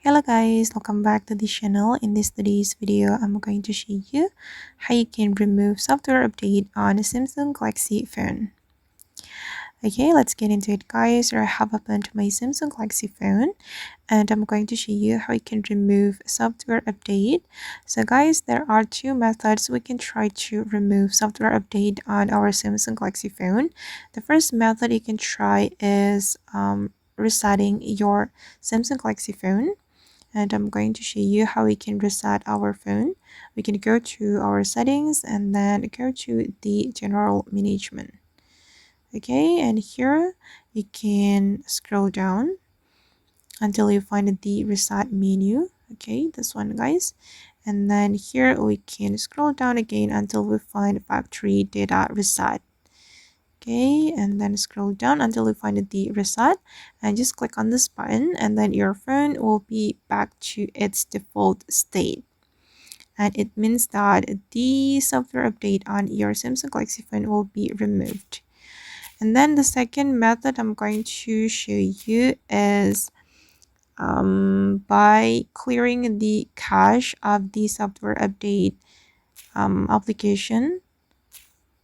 Hello guys, welcome back to the channel. In today's video, I'm going to show you how you can remove software update on a Samsung Galaxy phone. Okay, let's get into it guys. I have opened my Samsung Galaxy phone and I'm going to show you how you can remove software update. So guys, there are two methods we can try to remove software update on our Samsung Galaxy phone. The first method you can try is resetting your Samsung Galaxy phone. And I'm going to show you how we can reset our phone. We can go to our settings and then go to the general management. Okay, and here you can scroll down until you find the reset menu. Okay, this one guys. And then here we can scroll down again until we find factory data reset. Okay, and then scroll down until you find the reset and just click on this button and then your phone will be back to its default state. And it means that the software update on your Samsung Galaxy phone will be removed. And then the second method I'm going to show you is by clearing the cache of the software update application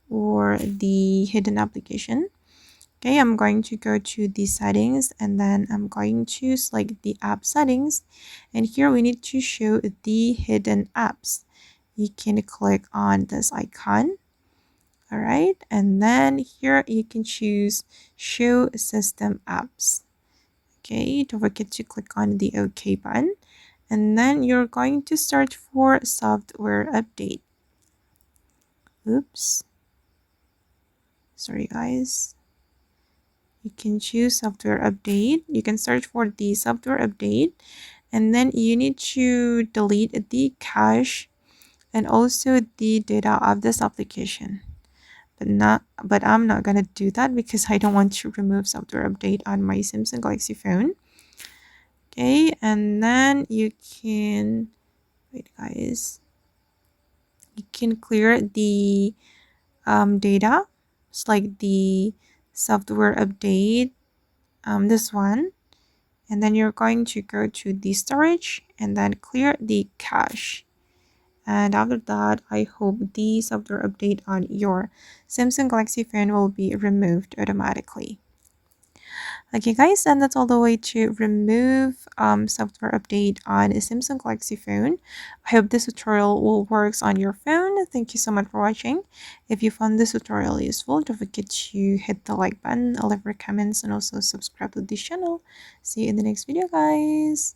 or the hidden application. Okay, I'm going to go to the settings and then I'm going to select the app settings, and here we need to show the hidden apps. You can click on this icon. All right, and then here you can choose show system apps. Okay, don't forget to click on the OK button, and then you're going to search for software update. Oops, sorry guys. You can choose software update. You can search for the software update, and then you need to delete the cache and also the data of this application. But I'm not gonna do that because I don't want to remove software update on my Samsung Galaxy phone. Okay, and then you can wait guys. You can clear the data. It's like the software update, this one, and then you're going to go to the storage and then clear the cache. And after that, I hope the software update on your Samsung Galaxy phone will be removed automatically. Okay guys, and that's all the way to remove software update on a Samsung Galaxy phone. I hope this tutorial will works on your phone. Thank you so much for watching. If you found this tutorial useful, don't forget to hit the like button, leave your comments, and also subscribe to this channel. See you in the next video guys.